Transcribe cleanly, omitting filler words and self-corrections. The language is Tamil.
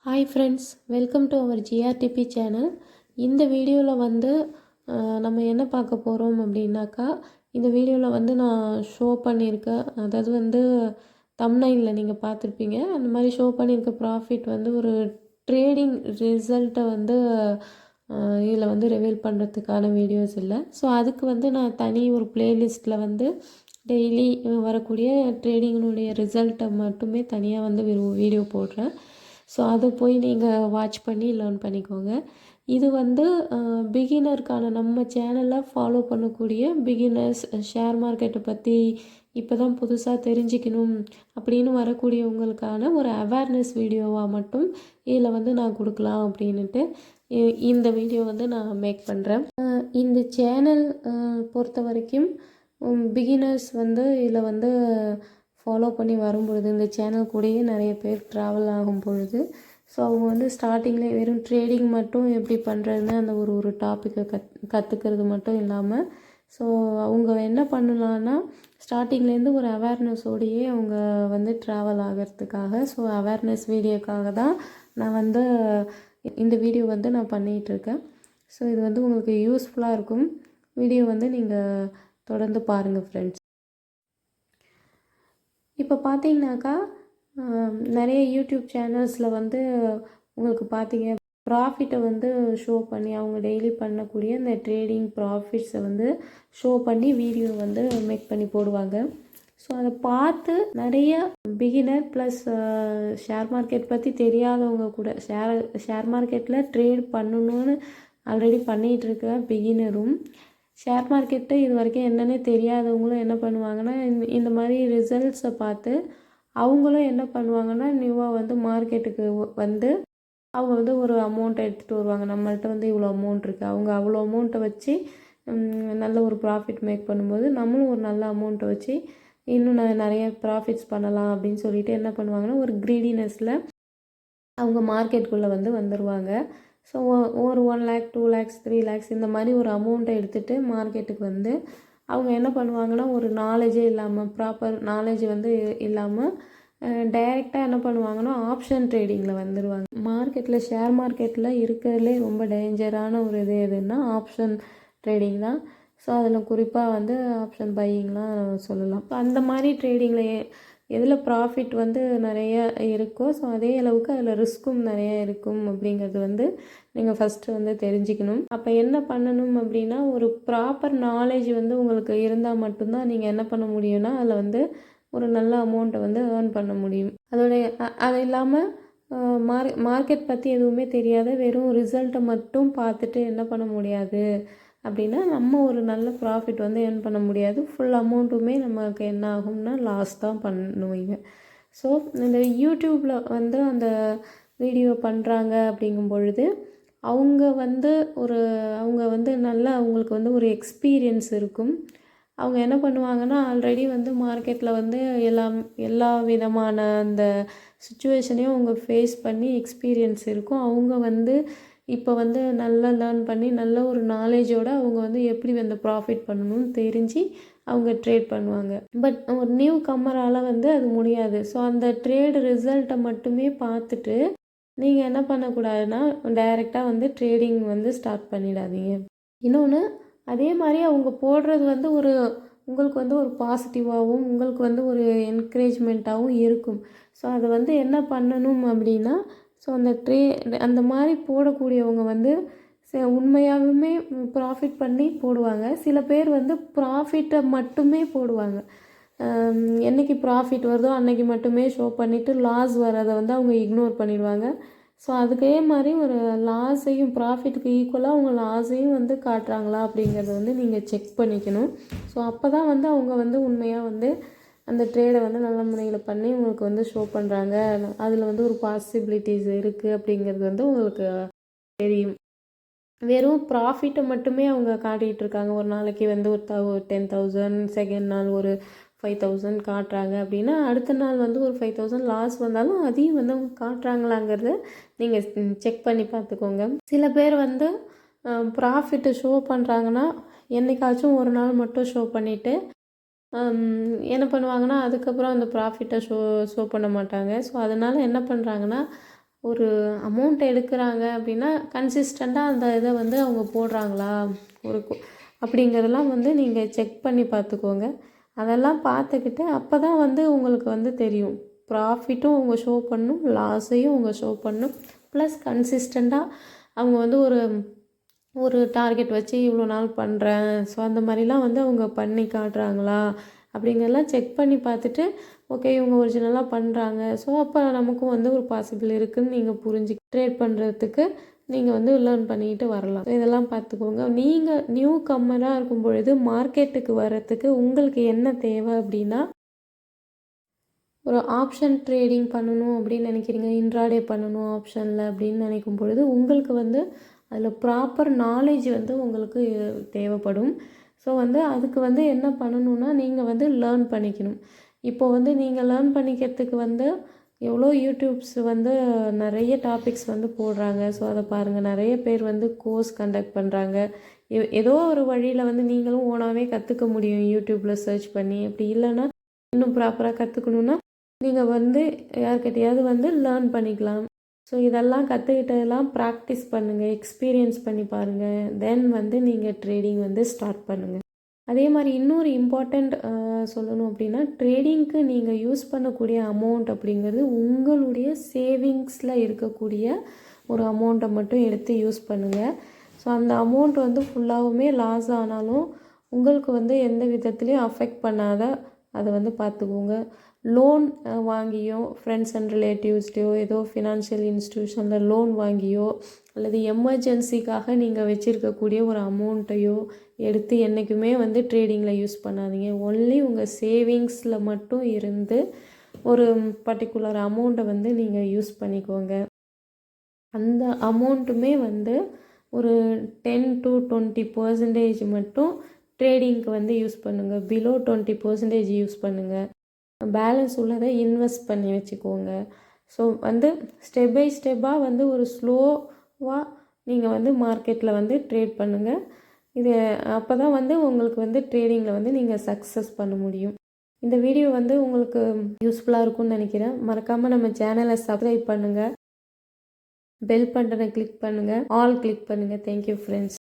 Hi friends, welcome to our GRTP channel. இந்த வீடியோவில் வந்து நம்ம என்ன பார்க்க போகிறோம் அப்படின்னாக்கா, இந்த வீடியோவில் வந்து நான் ஷோ பண்ணியிருக்கேன். அதாவது வந்து தம்ப்நெயிலில் நீங்கள் பார்த்துருப்பீங்க. அந்த மாதிரி ஷோ பண்ணியிருக்க ப்ராஃபிட் வந்து ஒரு ட்ரேடிங் ரிசல்ட்டை வந்து இதில் வந்து ரிவீல் பண்ணுறதுக்கான வீடியோஸ் இல்லை. ஸோ அதுக்கு வந்து நான் தனி ஒரு ப்ளேலிஸ்ட்டில் வந்து டெய்லி வரக்கூடிய ட்ரேடிங்கினுடைய ரிசல்ட்டை மட்டுமே தனியாக வந்து வீடியோ போடுறேன். ஸோ அதை போய் நீங்கள் வாட்ச் பண்ணி லேர்ன் பண்ணிக்கோங்க. இது வந்து பிகினருக்கான நம்ம சேனலில் ஃபாலோ பண்ணக்கூடிய பிகினர்ஸ் ஷேர் மார்க்கெட்டை பற்றி இப்போ தான் புதுசாக தெரிஞ்சுக்கணும் அப்படின்னு வரக்கூடியவங்களுக்கான ஒரு அவேர்னஸ் வீடியோவாக மட்டும் இதில் வந்து நான் கொடுக்கலாம் அப்படின்ட்டு இந்த வீடியோ வந்து நான் மேக் பண்ணுறேன். இந்த சேனல் பொறுத்த வரைக்கும் பிகினர்ஸ் வந்து இதில் வந்து ஃபாலோ பண்ணி வரும்பொழுது, இந்த சேனல் கூடயே நிறைய பேர் ட்ராவல் ஆகும் பொழுது, ஸோ அவங்க வந்து ஸ்டார்டிங்கில் வெறும் ட்ரேடிங் மட்டும் எப்படி பண்ணுறதுன்னு அந்த ஒரு டாப்பிக்கை கற்றுக்கிறது மட்டும் இல்லாமல், ஸோ அவங்க என்ன பண்ணலான்னா ஸ்டார்டிங்லேருந்து ஒரு அவேர்னஸோடையே அவங்க வந்து ட்ராவல் ஆகிறதுக்காக, ஸோ அவேர்னஸ் வீடியோக்காக தான் நான் வந்து இந்த வீடியோ வந்து நான் பண்ணிகிட்ருக்கேன். ஸோ இது வந்து உங்களுக்கு யூஸ்ஃபுல்லாக இருக்கும். வீடியோ வந்து நீங்கள் தொடர்ந்து பாருங்கள் ஃப்ரெண்ட்ஸ். இப்போ பார்த்தீங்கன்னாக்கா நிறைய யூடியூப் சேனல்ஸில் வந்து உங்களுக்கு பார்த்தீங்க ப்ராஃபிட்டை வந்து ஷோ பண்ணி அவங்க டெய்லி பண்ணக்கூடிய இந்த ட்ரேடிங் ப்ராஃபிட்ஸை வந்து ஷோ பண்ணி வீடியோ வந்து மேக் பண்ணி போடுவாங்க. ஸோ அதை பார்த்து நிறைய பிகினர் ப்ளஸ் ஷேர் மார்க்கெட் பற்றி தெரியாதவங்க கூட ஷேர் மார்க்கெட்டில் ட்ரேட் பண்ணணுன்னு ஆல்ரெடி பண்ணிகிட்ருக்க பிகினரும் ஷேர் மார்க்கெட்டு இது வரைக்கும் என்னென்னே தெரியாதவங்களும் என்ன பண்ணுவாங்கன்னா இந்த மாதிரி ரிசல்ட்ஸை பார்த்து அவங்களும் என்ன பண்ணுவாங்கன்னா நியூவாக வந்து மார்க்கெட்டுக்கு வந்து அவங்க வந்து ஒரு அமௌண்ட்டை எடுத்துகிட்டு வருவாங்க. நம்மள்ட்ட வந்து இவ்வளோ அமௌண்ட் இருக்குது, அவங்க அவ்வளோ அமௌண்ட்டை வச்சு நல்ல ஒரு ப்ராஃபிட் மேக் பண்ணும்போது நம்மளும் ஒரு நல்ல அமௌண்ட்டை வச்சு இன்னும் நிறைய ப்ராஃபிட்ஸ் பண்ணலாம் அப்படின்னு சொல்லிட்டு என்ன பண்ணுவாங்கன்னா ஒரு க்ரீடினஸில் அவங்க மார்க்கெட்டுக்குள்ளே வந்து வந்துடுவாங்க. ஸோ ஒரு 1 lakh 2 lakhs 3 lakhs இந்த மாதிரி ஒரு அமௌண்ட்டை எடுத்துகிட்டு மார்க்கெட்டுக்கு வந்து அவங்க என்ன பண்ணுவாங்கன்னா ஒரு நாலேஜே இல்லாமல் ப்ராப்பர் நாலேஜ் வந்து இல்லாமல் டைரெக்டாக என்ன பண்ணுவாங்கன்னா ஆப்ஷன் ட்ரேடிங்கில் வந்துடுவாங்க. மார்க்கெட்டில் ஷேர் மார்க்கெட்டில் இருக்கிறதுலே ரொம்ப டேஞ்சரான ஒரு இது எதுன்னா ஆப்ஷன் ட்ரேடிங் தான். ஸோ அதில் குறிப்பாக வந்து ஆப்ஷன் பையிங்லாம் சொல்லலாம். அந்த மாதிரி ட்ரேடிங்கில் எதில் ப்ராஃபிட் வந்து நிறைய இருக்கோ ஸோ அதே அளவுக்கு அதில் ரிஸ்க்கும் நிறைய இருக்கும் அப்படிங்கிறது வந்து நீங்கள் ஃபஸ்ட்டு வந்து தெரிஞ்சுக்கணும். அப்போ என்ன பண்ணணும் அப்படின்னா ஒரு ப்ராப்பர் நாலேஜ் வந்து உங்களுக்கு இருந்தால் மட்டும்தான் நீங்கள் என்ன பண்ண முடியும்னா அதில் வந்து ஒரு நல்ல அமௌண்ட்டை வந்து ஏர்ன் பண்ண முடியும். அது இல்லாமல் மார்க்கெட் பற்றி எதுவுமே தெரியாத வெறும் ரிசல்ட்டை மட்டும் பார்த்துட்டு என்ன பண்ண முடியாது அப்படின்னா நம்ம ஒரு நல்ல ப்ராஃபிட் வந்து ஏர்ன் பண்ண முடியாது. ஃபுல் அமௌண்ட்டுமே நமக்கு என்ன ஆகும்னா லாஸ் தான் பண்ணுவீங்க. ஸோ இந்த யூடியூப்பில் வந்து அந்த வீடியோ பண்ணுறாங்க அப்படிங்கும் பொழுது அவங்க வந்து நல்லா அவங்களுக்கு வந்து ஒரு எக்ஸ்பீரியன்ஸ் இருக்கும். அவங்க என்ன பண்ணுவாங்கன்னா ஆல்ரெடி வந்து மார்க்கெட்டில் வந்து எல்லா விதமான அந்த சுச்சுவேஷனையும் அவங்க ஃபேஸ் பண்ணி எக்ஸ்பீரியன்ஸ் இருக்கும். அவங்க வந்து இப்போ வந்து நல்லா லேர்ன் பண்ணி நல்ல ஒரு நாலேஜோடு அவங்க வந்து எப்படி வந்து ப்ராஃபிட் பண்ணணும்னு தெரிஞ்சு அவங்க ட்ரேட் பண்ணுவாங்க. பட் ஒரு நியூ கம்மரால் வந்து அது முடியாது. ஸோ அந்த ட்ரேடு ரிசல்ட்டை மட்டுமே பார்த்துட்டு நீங்கள் என்ன பண்ணக்கூடாதுன்னா டைரெக்டாக வந்து ட்ரேடிங் வந்து ஸ்டார்ட் பண்ணிடாதீங்க. இன்னொன்று அதே மாதிரி அவங்க போடுறது வந்து உங்களுக்கு வந்து ஒரு பாசிட்டிவாகவும் உங்களுக்கு வந்து ஒரு என்கரேஜ்மெண்ட்டாகவும் இருக்கும். ஸோ அதை வந்து என்ன பண்ணணும் அப்படின்னா ஸோ அந்த மாதிரி போடக்கூடியவங்க வந்து உண்மையாகவுமே ப்ராஃபிட் பண்ணி போடுவாங்க. சில பேர் வந்து ப்ராஃபிட்டை மட்டுமே போடுவாங்க. என்றைக்கு ப்ராஃபிட் வருதோ அன்றைக்கி மட்டுமே ஷோ பண்ணிவிட்டு லாஸ் வரதை வந்து அவங்க இக்னோர் பண்ணிடுவாங்க. ஸோ அதுக்கே மாதிரி ஒரு லாஸையும் ப்ராஃபிட்டுக்கு ஈக்குவலாக அவங்க லாஸையும் வந்து காட்டுறாங்களா அப்படிங்கிறத வந்து நீங்கள் செக் பண்ணிக்கணும். ஸோ அப்போ தான் வந்து அவங்க வந்து உண்மையாக வந்து அந்த ட்ரேடை வந்து நல்ல முறையில் பண்ணி உங்களுக்கு வந்து ஷோ பண்ணுறாங்க, அதில் வந்து ஒரு பாசிபிலிட்டிஸ் இருக்குது அப்படிங்கிறது வந்து உங்களுக்கு தெரியும். வெறும் ப்ராஃபிட்டை மட்டுமே அவங்க காட்டிகிட்டு இருக்காங்க. ஒரு நாளைக்கு வந்து ஒரு 10,000, செகண்ட் நாள் ஒரு 5,000 காட்டுறாங்க அப்படின்னா அடுத்த நாள் வந்து ஒரு 5,000 லாஸ் வந்தாலும் அதையும் வந்து அவங்க காட்டுறாங்களாங்கிறத நீங்கள் செக் பண்ணி பார்த்துக்கோங்க. சில பேர் வந்து ப்ராஃபிட்டை ஷோ பண்ணுறாங்கன்னா என்றைக்காச்சும் ஒரு நாள் மட்டும் ஷோ பண்ணிவிட்டு என்ன பண்ணுவாங்கன்னா அதுக்கப்புறம் அந்த ப்ராஃபிட்டை ஷோ பண்ண மாட்டாங்க. ஸோ அதனால் என்ன பண்ணுறாங்கன்னா ஒரு அமௌண்ட் எடுக்கிறாங்க அப்படின்னா கன்சிஸ்டண்ட்டாக அந்த இதை வந்து அவங்க போடுறாங்களா ஒரு அப்படிங்கிறதெல்லாம் வந்து நீங்கள் செக் பண்ணி பார்த்துக்கோங்க. அதெல்லாம் பார்த்துக்கிட்டு அப்போ தான் வந்து உங்களுக்கு வந்து தெரியும். ப்ராஃபிட்டும் அவங்க ஷோ பண்ணணும், லாஸையும் அவங்க ஷோ பண்ணணும். ப்ளஸ் கன்சிஸ்டண்ட்டாக அவங்க வந்து ஒரு ஒரு டார்கெட் வச்சு இவ்வளோ நாள் பண்ணுறேன், ஸோ அந்த மாதிரிலாம் வந்து அவங்க பண்ணி காட்டுறாங்களா அப்படிங்கிறதெல்லாம் செக் பண்ணி பார்த்துட்டு ஓகே இவங்க ஒரிஜினலாக பண்ணுறாங்க, ஸோ அப்போ நமக்கும் வந்து ஒரு பாசிபிள் இருக்குதுன்னு நீங்கள் புரிஞ்சு ட்ரேட் பண்ணுறதுக்கு நீங்கள் வந்து லேர்ன் பண்ணிக்கிட்டு வரலாம். இதெல்லாம் பார்த்துக்கோங்க. நீங்கள் நியூ கம்மராக இருக்கும் பொழுது மார்க்கெட்டுக்கு வர்றதுக்கு உங்களுக்கு என்ன தேவை அப்படின்னா, ஒரு ஆப்ஷன் ட்ரேடிங் பண்ணணும் அப்படின்னு நினைக்கிறீங்க, இன்ட்ராடே பண்ணணும் ஆப்ஷனில் அப்படின்னு நினைக்கும் பொழுது உங்களுக்கு வந்து அதில் ப்ராப்பர் நாலேஜ் வந்து உங்களுக்கு தேவைப்படும். ஸோ வந்து அதுக்கு வந்து என்ன பண்ணணுன்னா நீங்கள் வந்து லேர்ன் பண்ணிக்கணும். இப்போ வந்து நீங்கள் லேர்ன் பண்ணிக்கிறதுக்கு வந்து எவ்வளோ யூடியூப்ஸ் வந்து நிறைய டாபிக்ஸ் வந்து போடுறாங்க. ஸோ அதை பாருங்கள், நிறைய பேர் வந்து கோர்ஸ் கண்டக்ட் பண்ணுறாங்க. ஏதோ ஒரு வழியில் வந்து நீங்களும் ஓனாகவே கற்றுக்க முடியும் யூடியூப்பில் சர்ச் பண்ணி. அப்படி இல்லைன்னா இன்னும் ப்ராப்பராக கற்றுக்கணுன்னா நீங்கள் வந்து யார்கிட்டையாவது வந்து லேர்ன் பண்ணிக்கலாம். ஸோ இதெல்லாம் கற்றுக்கிட்டதெல்லாம் ப்ராக்டிஸ் பண்ணுங்கள், எக்ஸ்பீரியன்ஸ் பண்ணி பாருங்கள். தென் வந்து நீங்கள் ட்ரேடிங் வந்து ஸ்டார்ட் பண்ணுங்கள். அதே மாதிரி இன்னொரு இம்பார்ட்டண்ட் சொல்லணும் அப்படின்னா, ட்ரேடிங்க்கு நீங்கள் யூஸ் பண்ணக்கூடிய அமௌண்ட் அப்படிங்கிறது உங்களுடைய சேவிங்ஸில் இருக்கக்கூடிய ஒரு அமௌண்ட்டை மட்டும் எடுத்து யூஸ் பண்ணுங்கள். ஸோ அந்த அமௌண்ட் வந்து ஃபுல்லாகவுமே லாஸ் ஆனாலும் உங்களுக்கு வந்து எந்த விதத்துலேயும் அஃபெக்ட் பண்ணாத அதை வந்து பார்த்துக்கோங்க. லோன் வாங்கியோ ஃப்ரெண்ட்ஸ் அண்ட் ரிலேட்டிவ்ஸ்டையோ ஏதோ ஃபினான்ஷியல் இன்ஸ்டியூஷனில் லோன் வாங்கியோ அல்லது எமர்ஜென்சிக்காக நீங்கள் வச்சுருக்கக்கூடிய ஒரு அமௌண்ட்டையோ எடுத்து என்றைக்குமே வந்து ட்ரேடிங்கில் யூஸ் பண்ணாதீங்க. ஒன்லி உங்கள் சேவிங்ஸில் மட்டும் இருந்து ஒரு பர்டிகுலர் அமௌண்ட்டை வந்து நீங்கள் யூஸ் பண்ணிக்கோங்க. அந்த அமௌண்ட்டுமே வந்து ஒரு 10 to 20% மட்டும் ட்ரேடிங்க்கு வந்து யூஸ் பண்ணுங்கள். பிலோ 20% யூஸ் பண்ணுங்கள். பேலன்ஸ் உள்ளதை இன்வெஸ்ட் பண்ணி வச்சுக்கோங்க. ஸோ வந்து ஸ்டெப் பை ஸ்டெப்பாக வந்து ஒரு ஸ்லோவாக நீங்கள் வந்து மார்க்கெட்டில் வந்து ட்ரேட் பண்ணுங்கள். இது அப்போ தான் வந்து உங்களுக்கு வந்து ட்ரேடிங்கில் வந்து நீங்கள் சக்ஸஸ் பண்ண முடியும். இந்த வீடியோ வந்து உங்களுக்கு யூஸ்ஃபுல்லாக இருக்கும்னு நினைக்கிறேன். மறக்காமல் நம்ம சேனலை சப்ஸ்கிரைப் பண்ணுங்கள், பெல் பட்டனை கிளிக் பண்ணுங்கள், ஆல் கிளிக் பண்ணுங்கள். Thank you friends.